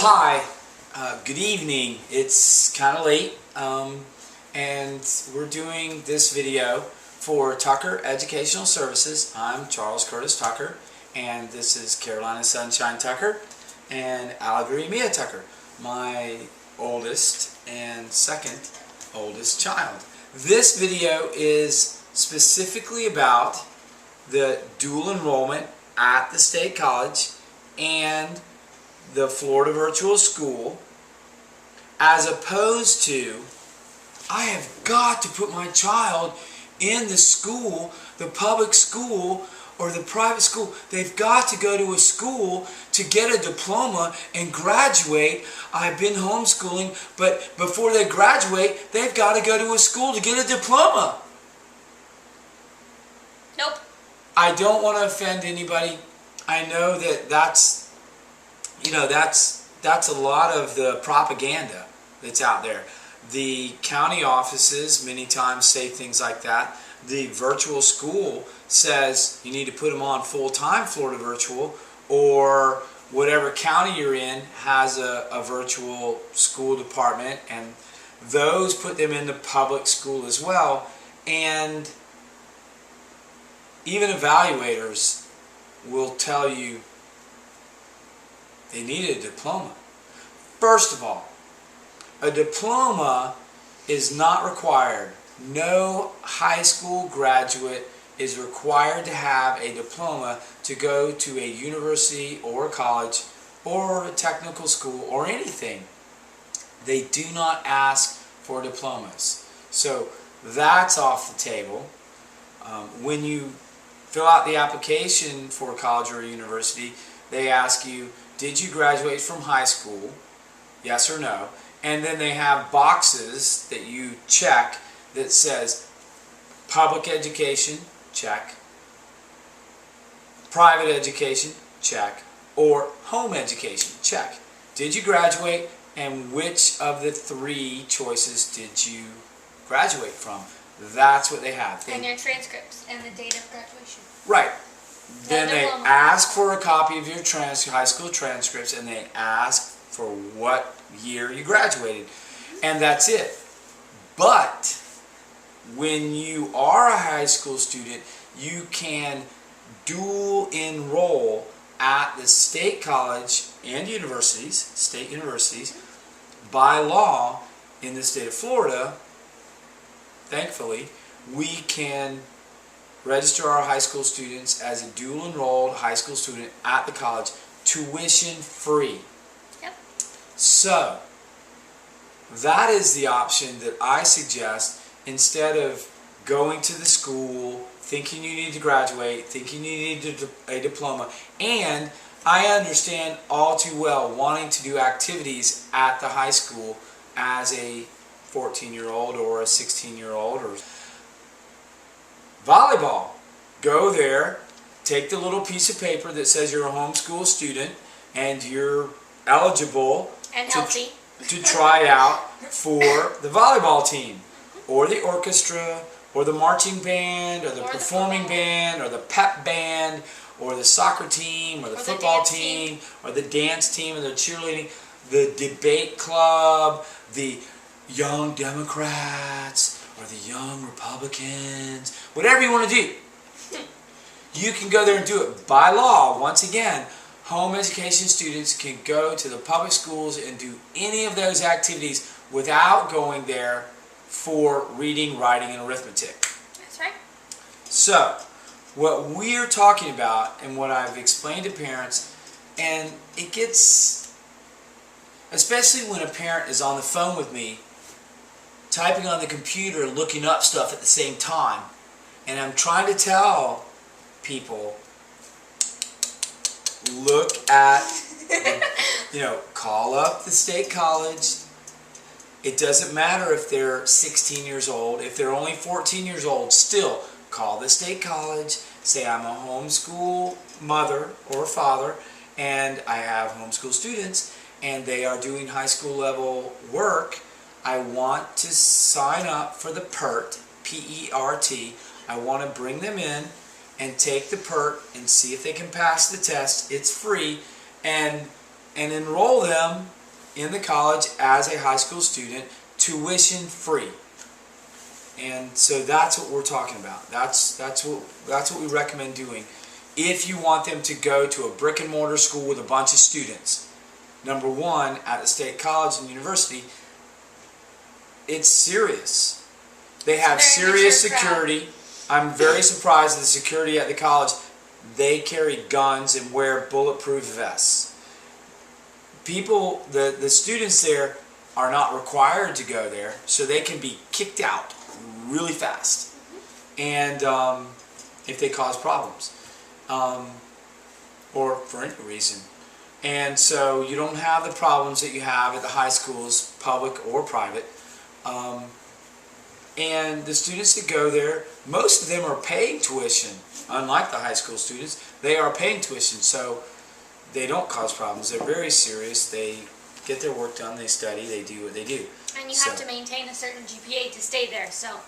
Hi, good evening. It's kind of late, and we're doing this video for Tucker Educational Services. I'm Charles Curtis Tucker, and this is Carolina Sunshine Tucker and Allegory Mia Tucker, my oldest and second oldest child. This video is specifically about the dual enrollment at the State College and the Florida Virtual School, as opposed to, I have got to put my child in the school, the public school or the private school. They've got to go to a school to get a diploma and graduate. I've been homeschooling, but before they graduate, they've got to go to a school to get a diploma. Nope. I don't want to offend anybody. I know that that's a lot of the propaganda that's out there. The county offices many times say things like that. The virtual school says you need to put them on full-time Florida Virtual, or whatever county you're in has a virtual school department, and those put them in the public school as well. And even evaluators will tell you they need a diploma. First of all, a diploma is not required. No high school graduate is required to have a diploma to go to a university or a college or a technical school or anything. They do not ask for diplomas. So that's off the table. When you fill out the application for a college or a university, they ask you, did you graduate from high school? Yes or no? And then they have boxes that you check that says public education, check, private education, check, or home education, check. Did you graduate, and which of the three choices did you graduate from? That's what they have. And your transcripts and the date of graduation. Right. Then they ask for a copy of your high school transcripts, and they ask for what year you graduated. And that's it. But when you are a high school student, you can dual enroll at the state college and universities, state universities, by law in the state of Florida. Thankfully, we can register our high school students as a dual enrolled high school student at the college, tuition free. Yep. So, that is the option that I suggest, instead of going to the school, thinking you need to graduate, thinking you need a diploma. And I understand all too well wanting to do activities at the high school as a 14-year-old or a 16-year-old, or volleyball. Go there, take the little piece of paper that says you're a homeschool student and you're eligible and healthy to try out for the volleyball team, or the orchestra, or the marching band, or the performing band, or the pep band, or the soccer team, or the football team, or the dance team, or the cheerleading, the debate club, the Young Democrats, or the Young Republicans, whatever you want to do. You can go there and do it. By law, once again, home education students can go to the public schools and do any of those activities without going there for reading, writing, and arithmetic. That's right. So, what we're talking about, and what I've explained to parents, and it gets, especially when a parent is on the phone with me, typing on the computer, looking up stuff at the same time, and I'm trying to tell people, look at, call up the state college. It doesn't matter if they're 16 years old. If they're only 14 years old, still call the state college, say I'm a homeschool mother or father, and I have homeschool students, and they are doing high school level work. I want to sign up for the PERT, P-E-R-T. I want to bring them in and take the PERT and see if they can pass the test. It's free, and and enroll them in the college as a high school student, tuition free. And so that's what we're talking about. That's what we recommend doing if you want them to go to a brick and mortar school with a bunch of students. Number one, at the state college and university, it's serious. They have serious security. I'm very surprised at the security at the college. They carry guns and wear bulletproof vests. People, the students there are not required to go there, so they can be kicked out really fast, and if they cause problems, or for any reason. And so you don't have the problems that you have at the high schools, public or private. And the students that go there, most of them are paying tuition. Unlike the high school students, they are paying tuition, so they don't cause problems. They're very serious. They get their work done, they study, they do what they do. And you have to maintain a certain GPA to stay there, so.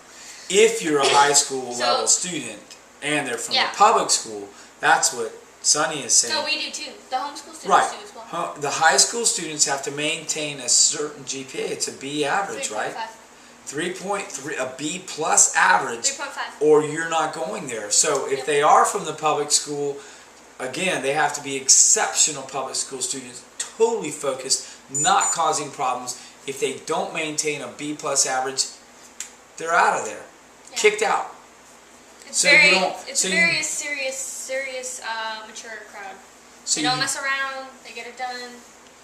If you're a high school level student and they're from the public school, that's what Sonny is saying. No, we do too. The homeschool students do as well. The high school students have to maintain a certain GPA. It's a B average, 3.5. right? 3.3, a B plus average, 3.5. or you're not going there. So if they are from the public school, again, they have to be exceptional public school students, totally focused, not causing problems. If they don't maintain a B plus average, they're out of there, kicked out. It's a very serious, mature crowd. They don't mess around. They get it done.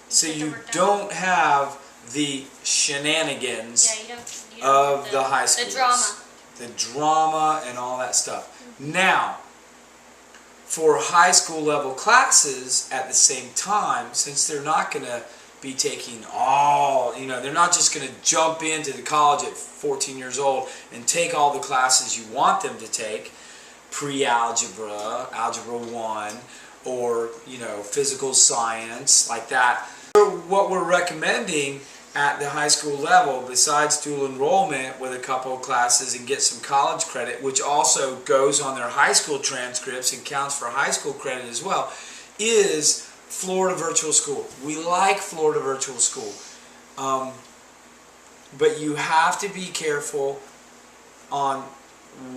So you don't have the shenanigans of the high schools. The drama and all that stuff. Now, for high school level classes at the same time, since they're not going to be taking they're not just going to jump into the college at 14 years old and take all the classes you want them to take, pre-algebra, algebra 1, or, physical science, like that. What we're recommending at the high school level, besides dual enrollment with a couple of classes and get some college credit, which also goes on their high school transcripts and counts for high school credit as well, is Florida Virtual School. We like Florida Virtual School, but you have to be careful on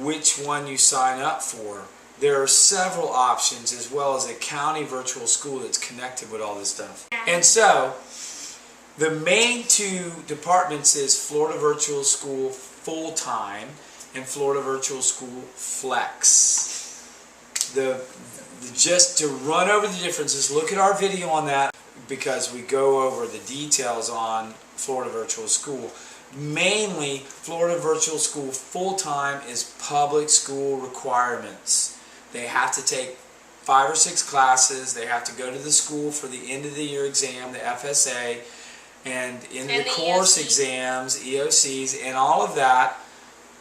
which one you sign up for. There are several options, as well as a county virtual school that's connected with all this stuff. And so, the main two departments is Florida Virtual School Full-Time and Florida Virtual School Flex. Just to run over the differences, look at our video on that, because we go over the details on Florida Virtual School. Mainly, Florida Virtual School Full-Time is public school requirements. They have to take 5 or 6 classes. They have to go to the school for the end of the year exam, the FSA, and in the course exams, EOCs, and all of that,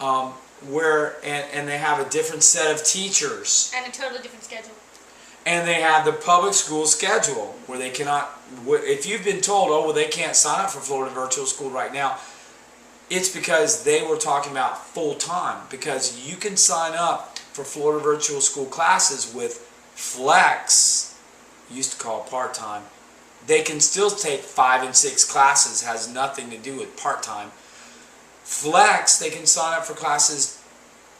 and they have a different set of teachers. And a totally different schedule. And they have the public school schedule, where they cannot, if you've been told, oh, well, they can't sign up for Florida Virtual School right now, it's because they were talking about full-time, because you can sign up for Florida Virtual School classes with Flex, used to call part-time. They can still take 5 and 6 classes, has nothing to do with part-time. Flex, they can sign up for classes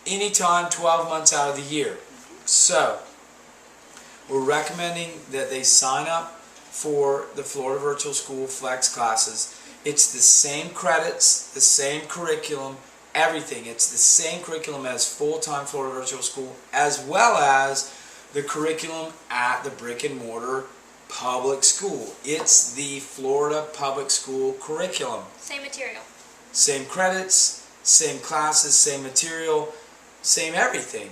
anytime, 12 months out of the year. So, we're recommending that they sign up for the Florida Virtual School Flex classes. It's the same credits, the same curriculum, everything. It's the same curriculum as full-time Florida Virtual School, as well as the curriculum at the brick and mortar public school. It's the Florida public school curriculum. Same material. Same credits, same classes, same material, same everything.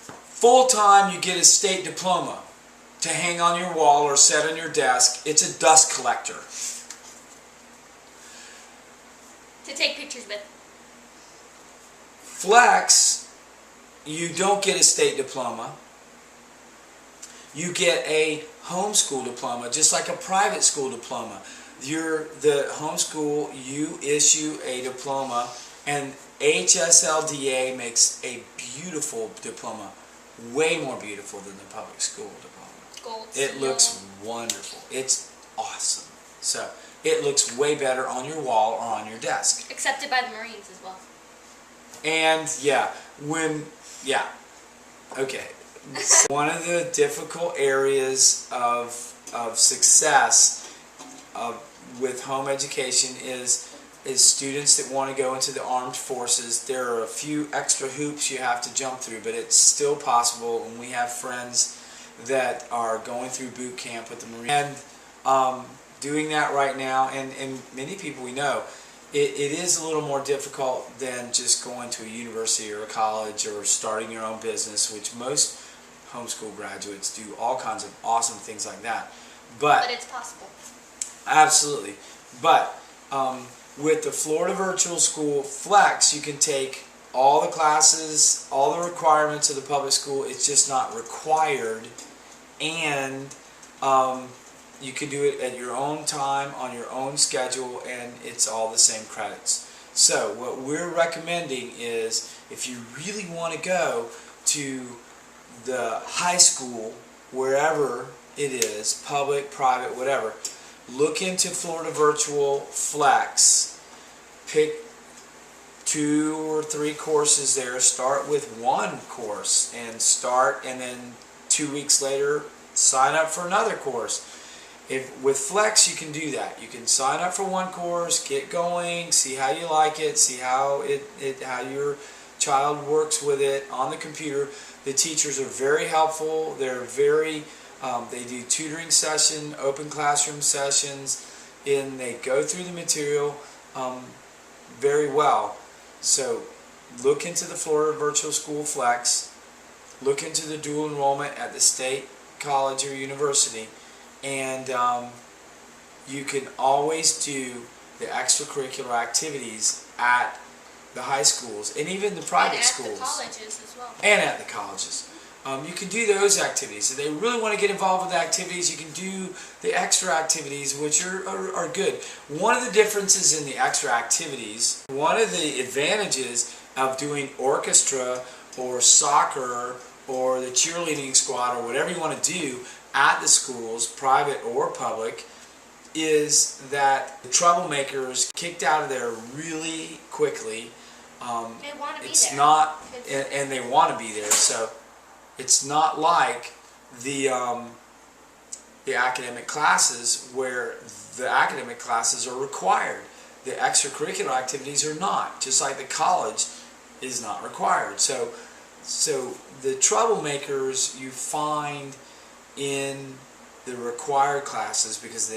Full-time, you get a state diploma to hang on your wall or set on your desk. It's a dust collector. To take pictures with. Flex, you don't get a state diploma. You get a homeschool diploma, just like a private school diploma. The homeschool, you issue a diploma, and HSLDA makes a beautiful diploma, way more beautiful than the public school diploma. gold It seal. looks wonderful. It's awesome. So it looks way better on your wall or on your desk. Accepted by the Marines as well. And okay. One of the difficult areas of success with home education is students that want to go into the armed forces. There are a few extra hoops you have to jump through, but it's still possible, and we have friends that are going through boot camp with the Marines and doing that right now, and many people we know, it is a little more difficult than just going to a university or a college or starting your own business, which most homeschool graduates do all kinds of awesome things like that. But it's possible. Absolutely. But with the Florida Virtual School Flex, you can take all the classes, all the requirements of the public school. It's just not required, and you can do it at your own time, on your own schedule, and it's all the same credits. So what we're recommending is, if you really want to go to the high school, wherever it is, public, private, whatever, look into Florida Virtual Flex. Pick 2 or 3 courses there. Start with one course and then 2 weeks later sign up for another course. With Flex, you can do that. You can sign up for one course, get going, see how you like it, see how how your child works with it on the computer. The teachers are very helpful. They're very they do tutoring session, open classroom sessions, and they go through the material very well. So look into the Florida Virtual School Flex, look into the dual enrollment at the state college or university, and you can always do the extracurricular activities at the high schools and even the private schools. And at the colleges as well. And at the colleges. You can do those activities. If they really want to get involved with the activities, you can do the extra activities, which are good. One of the differences in the extra activities, one of the advantages of doing orchestra or soccer or the cheerleading squad or whatever you want to do at the schools, private or public, is that the troublemakers kicked out of there really quickly. They want to be it's there. Not, and they want to be there. So it's not like the academic classes, where the academic classes are required. The extracurricular activities are not. Just like the college is not required. So the troublemakers you find in the required classes, because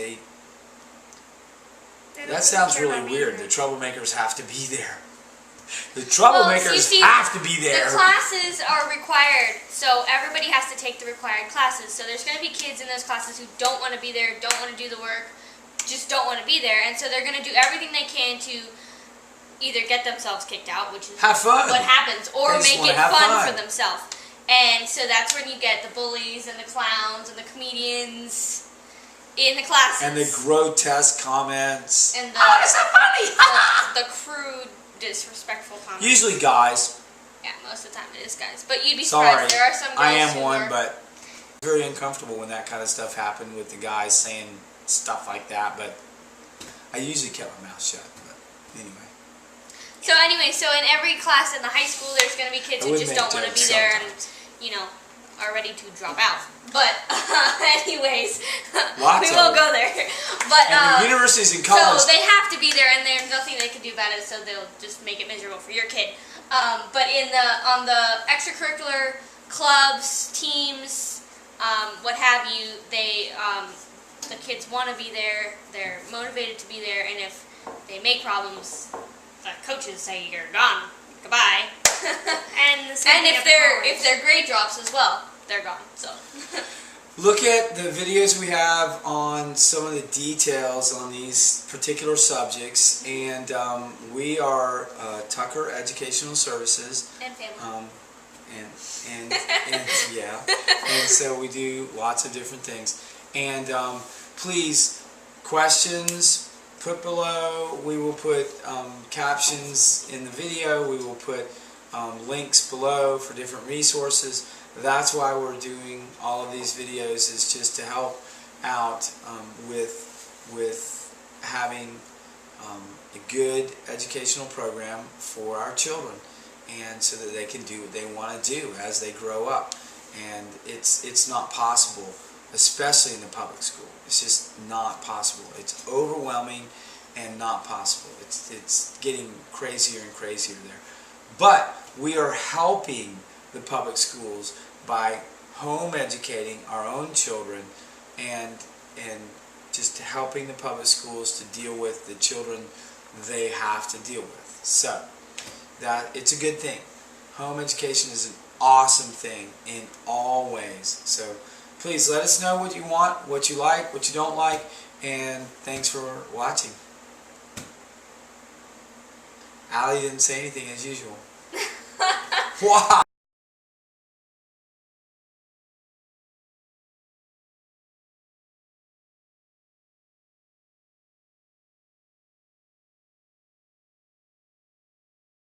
that sounds really weird. The troublemakers have to be there. The troublemakers have to be there. The classes are required, so everybody has to take the required classes. So there's going to be kids in those classes who don't want to be there, don't want to do the work, just don't want to be there, and so they're going to do everything they can to either get themselves kicked out, which is have fun. What happens, or make it fun for themselves. And so that's when you get the bullies and the clowns and the comedians in the classes. And the grotesque comments. And the, oh, it's so funny! the crude, disrespectful comments. Usually guys. Yeah, most of the time it is guys. But you'd be surprised. There are some girls I am one, but very uncomfortable when that kind of stuff happened with the guys saying stuff like that. But I usually kept my mouth shut. But anyway. So in every class in the high school, there's going to be kids who just don't want to be there and, are ready to drop out. But anyways, we won't go there. But and the universities and colleges. So they have to be there, and there's nothing they can do about it. So they'll just make it miserable for your kid. But on the extracurricular clubs, teams, what have you, the kids want to be there. They're motivated to be there, and if they make problems, the coaches say you're gone, goodbye. and if their grade drops as well, they're gone. So look at the videos we have on some of the details on these particular subjects, and we are Tucker Educational Services and family. And yeah, and so we do lots of different things. And please, questions, put below. We will put captions in the video. We will put links below for different resources. that's why we're doing all of these videos, is just to help out with having a good educational program for our children, and so that they can do what they want to do as they grow up. And it's not possible, especially in the public school. It's just not possible. It's overwhelming and not possible. It's getting crazier and crazier there. But we are helping the public schools by home educating our own children, and just helping the public schools to deal with the children they have to deal with. So that it's a good thing. Home education is an awesome thing in all ways. So please let us know what you want, what you like, what you don't like, and thanks for watching. Allie didn't say anything as usual. Wow.